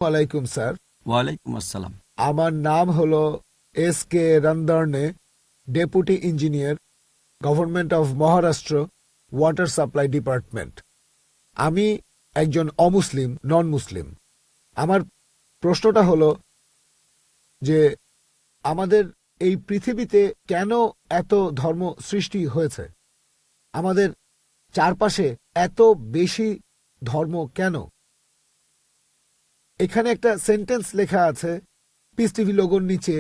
ওয়ালাইকুম স্যার। ওয়ালাইকুম আসসালাম। আমার নাম হলো SK রন্দর্নে, deputy engineer, government of Maharashtra, water supply department. আমি একজন অমুসলিম, নন মুসলিম। আমার প্রশ্নটা হলো যে আমাদের এই পৃথিবীতে কেন এত ধর্ম সৃষ্টি হয়েছে? আমাদের চারপাশে এত বেশি ধর্ম কেন? এখানে একটা সেন্টেন্স লেখা আছে পিস টিভি লোগোর নিচে,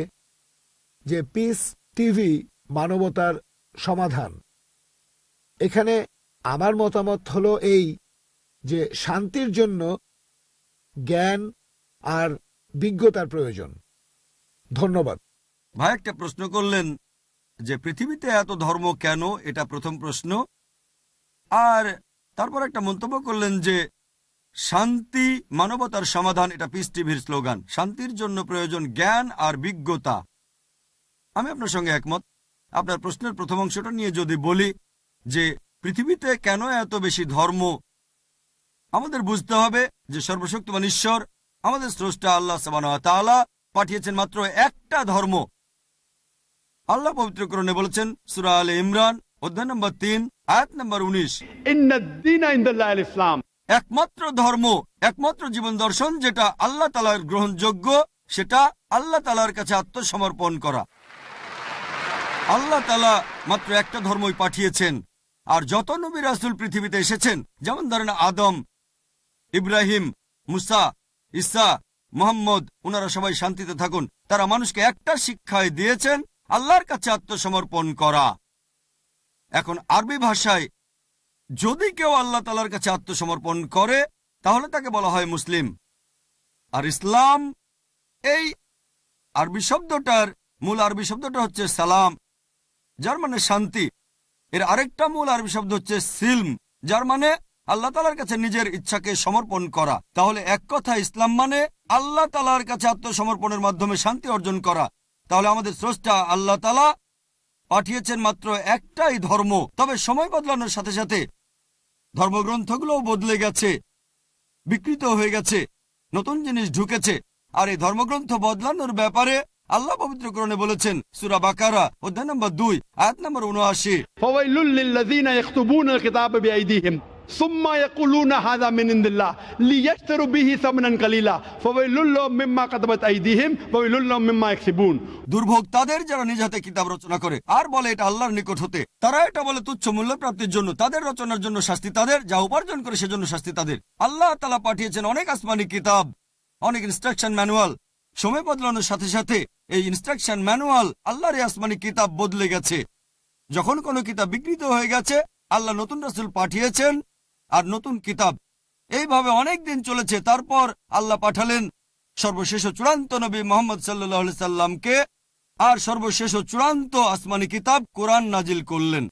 যে পিস টিভি মানবতার সমাধান। এখানে আমার মতামত হলো এই যে শান্তির জন্য জ্ঞান আর বিজ্ঞতার প্রয়োজন। ধন্যবাদ। ভাই একটা প্রশ্ন করলেন যে পৃথিবীতে এত ধর্ম কেন, এটা প্রথম প্রশ্ন। আর তারপর একটা মন্তব্য করলেন যে শান্তি মানবতার সমাধান, এটা পিস টিভির স্লোগান। শান্তির জন্য প্রয়োজন জ্ঞান আর বিজ্ঞতা। আমি আপনার সঙ্গে একমত। আপনার প্রশ্নের প্রথম অংশটা নিয়ে যদি বলি যে পৃথিবীতে কেন এত বেশি ধর্ম, আমাদের বুঝতে হবে যে সর্বশক্তিমান ঈশ্বর, আমাদের স্রষ্টা আল্লাহ সুবহানাহু ওয়া তাআলা পাঠিয়েছেন মাত্র একটা ধর্ম। আল্লাহ পবিত্র কোরআনে বলেছেন সূরা আলে ইমরান অধ্যায় নম্বর 3 আয়াত নম্বর 19, ইন্নাদ-দীনা ইনদাল্লাহিল ইসলাম। একমাত্র ধর্ম, একমাত্র জীবন দর্শন যেটা আল্লাহ তাআলার গ্রহণযোগ্য, সেটা আল্লাহ তাআলার কাছে আত্মসমর্পণ করা। আল্লাহ তাআলা মাত্র একটা ধর্মই পাঠিয়েছেন। আর যত নবী রাসূল পৃথিবীতে এসেছেন, যেমন ধরেন আদম, ইব্রাহিম, মুসা, ঈসা, মুহাম্মদ, ওনারা সবাই শান্তিতে থাকুন। তারা মানুষকে একটা শিক্ষায় দিয়েছেন, আল্লাহর কাছে আত্মসমর্পণ করা। এখন আরবি ভাষায় যদি কেউ আল্লাহ তাআলার কাছে আত্মসমর্পণ করে তাহলে তাকে বলা হয় মুসলিম। আর ইসলাম, এই আরবি শব্দটার মূল আরবি শব্দটা হচ্ছে সালাম, যার মানে শান্তি। এর আরেকটা মূল আরবি শব্দ হচ্ছে সিলম, যার মানে আল্লাহ তাআলার কাছে নিজের ইচ্ছাকে সমর্পণ করা। তাহলে এক কথা ইসলাম মানে আল্লাহ তাআলার কাছে আত্মসমর্পণের মাধ্যমে শান্তি অর্জন করা। তাহলে আমাদের স্রষ্টা আল্লাহ তাআলা পাঠিয়েছেন মাত্র একটাই ধর্ম। তবে সময় বদলানোর সাথে সাথে ধর্মগ্রন্থগুলোও বদলে গেছে, বিকৃত হয়ে গেছে, নতুন জিনিস ঢুকেছে। আর এই ধর্মগ্রন্থ বদলানোর ব্যাপারে আল্লাহ পবিত্র কোরআনে বলেছেন সূরা বাকারা অধ্যায় নম্বর 2 আয়াত নম্বর 79, ফাওয়াইলুল লিল্লাযিনা ইয়াকতুবুনাল কিতাবা বিআইদিহিম সুম্মা ইয়াকুলুনা হাযা মিন ইনদিল্লাহ লিয়াশতারু বিহি সামানান কালিলা ফাওয়াইলুল লাহুম মিম্মা কাতাবাত আইদিহিম ওয়াইলুল লাহুম মিম্মা ইয়াকসিবুন। দুর্ভোগ তাদের যারা নিজ হাতে কিতাব রচনা করে আর বলে এটা আল্লাহর নিকট হতে। তারা এটা বলে তুচ্ছ মূল্য প্রাপ্তির জন্য। তাদের রচনার জন্য শাস্তি তাদের, যা উপার্জন করে সেজন্য শাস্তি তাদের। আল্লাহ তাআলা পাঠিয়েছেন অনেক আসমানি কিতাব, অনেক ইনস্ট্রাকশন ম্যানুয়াল। সময় বদলানোর সাথে সাথে এই ইনস্ট্রাকশন ম্যানুয়াল, আল্লাহর এই আসমানি কিতাব বদলে গেছে। যখন কোনো কিতাব বিকৃত হয়ে গেছে, আল্লাহ নতুন রাসূল পাঠিয়েছেন আর নতুন কিতাব। এইভাবে অনেক দিন চলেছে। তারপর আল্লাহ পাঠালেন সর্বশেষ ও চূড়ান্ত নবী মুহাম্মদ সাল্লাল্লাহু আলাইহি সাল্লামকে, আর সর্বশেষ ও চূড়ান্ত আসমানি কিতাব কোরআন নাজিল করলেন।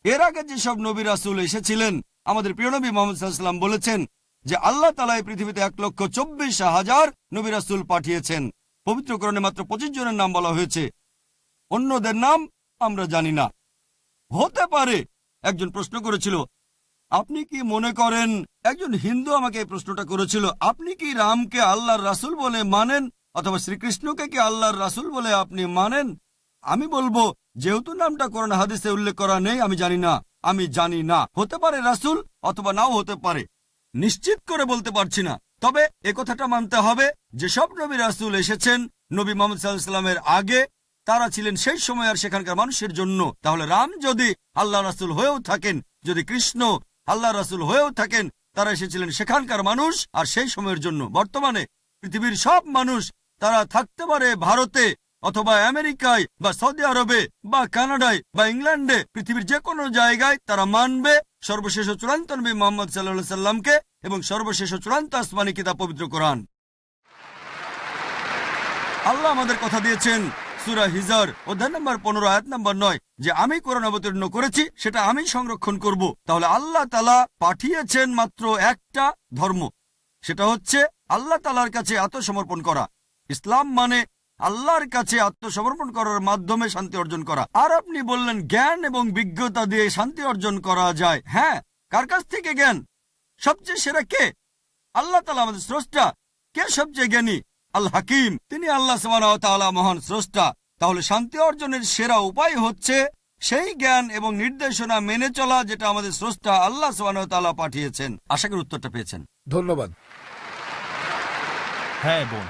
এর আগে যেসব নবী রাসূল এসেছিলেন, আমাদের প্রিয় নবী মুহাম্মদ সাল্লাল্লাহু আলাইহি সাল্লাম বলেছেন যে আল্লাহ তাআলা এই পৃথিবীতে 1,24,000 নবী রাসূল পাঠিয়েছেন। পবিত্র কোরআনে মাত্র 25 জনের নাম বলা হয়েছে, অন্যদের নাম আমরা জানি না। হতে পারে একজন প্রশ্ন করেছিল, আপনি কি মনে করেন, একজন হিন্দু আমাকে এই প্রশ্নটা করেছিল, আপনি কি রামকে আল্লাহর রাসূল বলে মানেন, অথবা শ্রীকৃষ্ণকে কি আল্লাহর রাসূল বলে আপনি মানেন? আমি বলবো, যেহেতু নামটা কোরআন হাদিসে উল্লেখ করা নেই, আমি জানি না। হতে পারে রাসূল, অথবা নাও হতে পারে, নিশ্চিত করে বলতে পারছি না। তবে একথাটা মানতে হবে, যেসব নবী রাসূল এসেছেন নবী মুহাম্মদ সাল্লাল্লাহু আলাইহি সাল্লামের আগে, তারা ছিলেন সেই সময় আর সেখানকার মানুষের জন্য। তাহলে রাম যদি আল্লাহ রাসূল হয়েও থাকেন, যদি কৃষ্ণ আল্লাহ রাসূল হয়েও থাকেন, তারা এসেছিলেন সেখানকার মানুষ আর সেই সময়ের জন্য। বর্তমানে পৃথিবীর সব মানুষ, তারা থাকতে পারে ভারতে অথবা আমেরিকায় বা সৌদি আরবে বা কানাডায় বা ইংল্যান্ডে, পৃথিবীর যে কোনো জায়গায় তারা মানবে সর্বশেষ ও চূড়ান্ত নবী মুহাম্মদ সাল্লাল্লাহু আলাইহি সাল্লামকে এবং সর্বশেষ ও চূড়ান্ত আসমানি কিতাব পবিত্র কোরআন। আল্লাহ আমাদের কথা দিয়েছেন সূরা হিজর অধ্যায় নম্বর 15 আয়াত নম্বর 9 যে আমি কোরআন অবতীর্ণ করেছি, সেটা আমি সংরক্ষণ করব। তাহলে আল্লাহ তাআলা পাঠিয়েছেন মাত্র একটা ধর্ম, সেটা হচ্ছে আল্লাহ তাআলার কাছে আত্মসমর্পণ করা। ইসলাম মানে আল্লাহর কাছে আত্মসমর্পণ করার মাধ্যমে শান্তি অর্জন করা। আর আপনি বললেন জ্ঞান এবং বিজ্ঞতা দিয়ে শান্তি অর্জন করা যায়। হ্যাঁ, কার কাছ থেকে জ্ঞান? সবচেয়ে সেরা কে? আল্লাহ তাআলা, আমাদের স্রষ্টা। কে সবচেয়ে জ্ঞানী? আল হাকিম, তিনি আল্লাহ সুবহানাহু ওয়া তাআলা মহান স্রষ্টা। তাহলে শান্তি অর্জনের সেরা উপায় হচ্ছে সেই জ্ঞান এবং নির্দেশনা মেনে চলা যেটা আমাদের স্রষ্টা আল্লাহ সুবহানাহু ওয়া তাআলা পাঠিয়েছেন। আশা করি উত্তরটা পেয়েছেন। ধন্যবাদ। হ্যাঁ বোন,